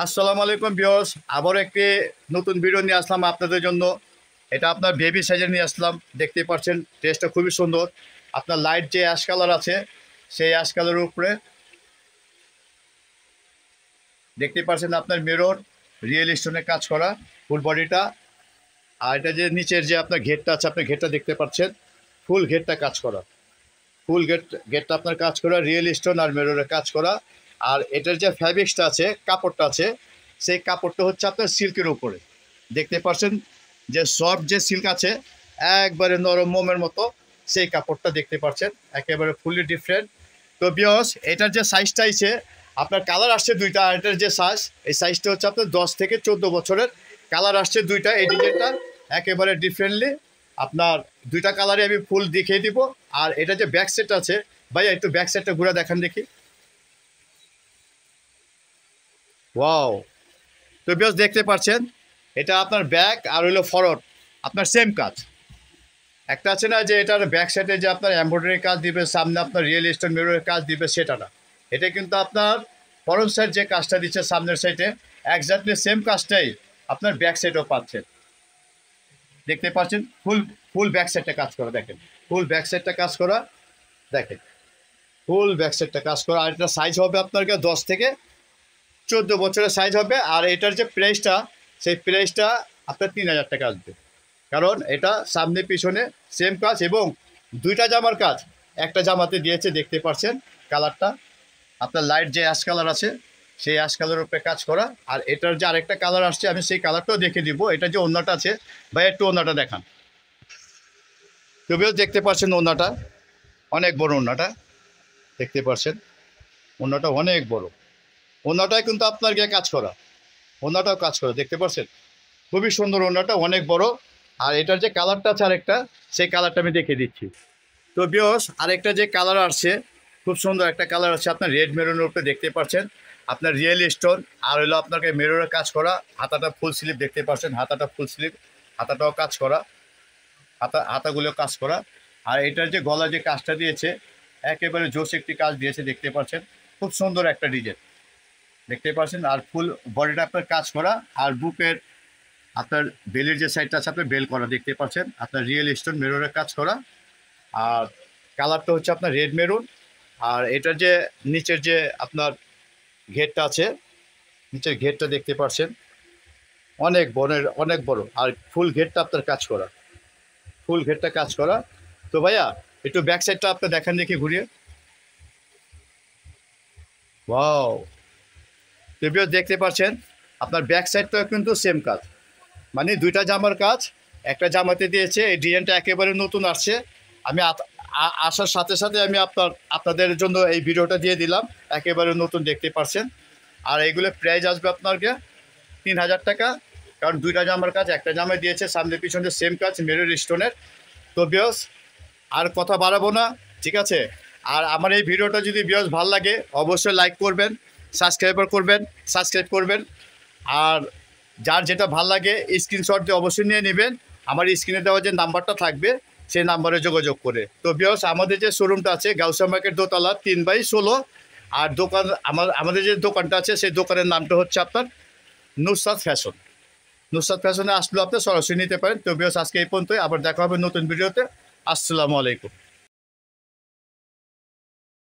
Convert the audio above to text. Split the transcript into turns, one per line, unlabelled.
আসসালামু আলাইকুম ভিউয়ার্স, আবার একটি নতুন ভিডিও নিয়ে আসলাম আপনাদের জন্য। এটা আপনার বেবি সাইজের নিয়ে আসলাম। দেখতে পাচ্ছেন ড্রেসটা খুবই সুন্দর। আপনার লাইট যে অ্যাশ কালার আছে সেই অ্যাশ কালারের উপরে দেখতে পাচ্ছেন আপনার মিরর রিয়েল স্টোনে কাজ করা ফুল বডিটা। আর এটা যে নিচের যে আপনার ঘেরটা আছে, আপনার ঘেরটা দেখতে পাচ্ছেন ফুল ঘেরটা কাজ করা, ফুল গেটটা আপনার কাজ করা রিয়েল স্টোন আর মিররের কাজ করা। আর এটার যে ফ্যাব্রিক্সটা আছে, কাপড়টা আছে, সেই কাপড়টা হচ্ছে আপনার সিল্কের উপরে। দেখতে পাচ্ছেন যে সফট যে সিল্ক আছে, একবারে নরম মোমের মতো সেই কাপড়টা দেখতে পাচ্ছেন, একেবারে ফুললি ডিফারেন্ট। তো বিয়স এটার যে সাইজটা আছে, আপনার কালার আসছে দুইটা। আর এটার যে সাইজ, এই সাইজটা হচ্ছে আপনার 10 থেকে 14 বছরের। কালার আসছে দুইটা, এই ডিজাইনটা একেবারে ডিফারেন্টলি। আপনার দুইটা কালারে আমি ফুল দেখিয়ে দিব। আর এটা যে ব্যাক সেট আছে, ভাইয়া একটু ব্যাক সেটটা ঘুরে দেখান দেখি। ওয়াও! তো বেশ দেখতে পাচ্ছেন এটা আপনার ব্যাক আর হইলো ফরওয়ার্ড আপনার সেম কাজ। একটা আছে না যে এটার ব্যাক সাইডে যে আপনার এমব্রয়ডারি কাজ দিবে, সামনে আপনার রিয়েল স্টোন মিররের কাজ দিবে, সেটা না। এটা কিন্তু আপনার ফরওয়ার্ড সাইড যে কাজটা দিচ্ছে সামনের সাইডে, একজাক্টলি সেম কাজটাই আপনার ব্যাক সাইডেও পাচ্ছেন। দেখতে পাচ্ছেন ফুল ফুল ব্যাক সাইডটা কাজ করা, দেখেন ফুল ব্যাক সাইডটা কাজ করা, দেখেন ফুল ব্যাক সাইডটা কাজ করা। আর এটা সাইজ হবে আপনার 10 থেকে 14 বছরের সাইজ হবে। আর এটার যে প্রাইসটা, সেই প্রাইসটা আপনার 3000 টাকা আসবে। কারণ এটা সামনে পিছনে সেম কাজ এবং দুইটা জামার কাজ একটা জামাতে দিয়েছে। দেখতে পাচ্ছেন কালারটা আপনার লাইট যে অ্যাশ কালার আছে সেই অ্যাশ কালারের উপরে কাজ করা। আর এটার যে আরেকটা কালার আসছে, আমি সেই কালারটাও দেখে দিব। এটা যে ওড়নাটা আছে, ভাই একটু ওড়নাটা দেখান। তবেও দেখতে পাচ্ছেন ওড়নাটা অনেক বড়, ওড়নাটা দেখতে পাচ্ছেন, ওড়নাটা অনেক বড়। ওড়নাটায় কিন্তু আপনার গিয়ে কাজ করা, ওড়নাটাও কাজ করা, দেখতে পাচ্ছেন খুবই সুন্দর, ওড়নাটা অনেক বড়। আর এটার যে কালারটা আছে আরেকটা, সেই কালারটা আমি দেখিয়ে দিচ্ছি। তো বিয়স আরেকটা যে কালার আসছে, খুব সুন্দর একটা কালার আছে আপনার রেড মেরুনের উপরে। দেখতে পাচ্ছেন আপনার রিয়েল স্টোন আর হলো আপনাকে মেরুনের কাজ করা। হাতাটা ফুল স্লিভ, দেখতে পাচ্ছেন হাতাটা ফুল স্লিভ, হাতাটাও কাজ করা, হাতাগুলো কাজ করা। আর এটার যে গলা যে কাজটা দিয়েছে, একেবারে জোস একটি কাজ দিয়েছে। দেখতে পাচ্ছেন খুব সুন্দর একটা ডিজাইন, দেখতে পাচ্ছেন। আর ফুল বডিটা আপনার কাজ করা। আর বুকের আপনার বেলের যে সাইডটা আছে আপনার বেল করা, দেখতে পাচ্ছেন আপনার রিয়েল স্টোন মেরুনের কাজ করা। আর কালারটা হচ্ছে আপনার রেড মেরুন। আর এটার যে নিচের যে আপনার ঘেরটা আছে, নিচের ঘেরটা দেখতে পাচ্ছেন অনেক বড়, অনেক বড়। আর ফুল ঘেরটা আপনার কাজ করা, ফুল ঘেরটা কাজ করা। তো ভাইয়া একটু ব্যাক সাইডটা আপনার দেখান দেখি ঘুরিয়ে। ওয়াও! তবুও দেখতে পাচ্ছেন আপনার ব্যাক সাইডটাও কিন্তু সেম কাজ, মানে দুইটা জামার কাজ একটা জামাতে দিয়েছে। এই ডিজাইনটা একেবারে নতুন আসছে। আমি আসার সাথে সাথে আমি আপনাদের জন্য এই ভিডিওটা দিয়ে দিলাম, একেবারে নতুন, দেখতে পাচ্ছেন। আর এইগুলো প্রাইস আসবে আপনাকে 3000 টাকা। কারণ দুইটা জামার কাজ একটা জামায় দিয়েছে, সামনে পিছনে সেম কাজ মেরুর স্টোনের। তো বিয়স আর কথা বাড়াবো না, ঠিক আছে। আর আমার এই ভিডিওটা যদি বিয়স ভালো লাগে অবশ্যই লাইক করবেন, সাবস্ক্রাইব করবেন। আর যার যেটা ভাল লাগে স্ক্রিনশট দিয়ে অবশ্যই নিয়ে নেবেন। আমার স্ক্রিনে দেওয়া যে নাম্বারটা থাকবে সেই নাম্বারে যোগাযোগ করে। তো বিয়স আমাদের যে শোরুমটা আছে গাউসিয়া মার্কেট দোতলা 3/16। আর দোকান আমাদের যে দোকানটা আছে সেই দোকানের নামটা হচ্ছে আপনার নুসরাত ফ্যাশন। নুসরাত ফ্যাশনে আসলেও আপনি সরাসরি নিতে পারেন। তো বিয়স আজকে এই পর্যন্তই, আবার দেখা হবে নতুন ভিডিওতে। আসসালামু আলাইকুম।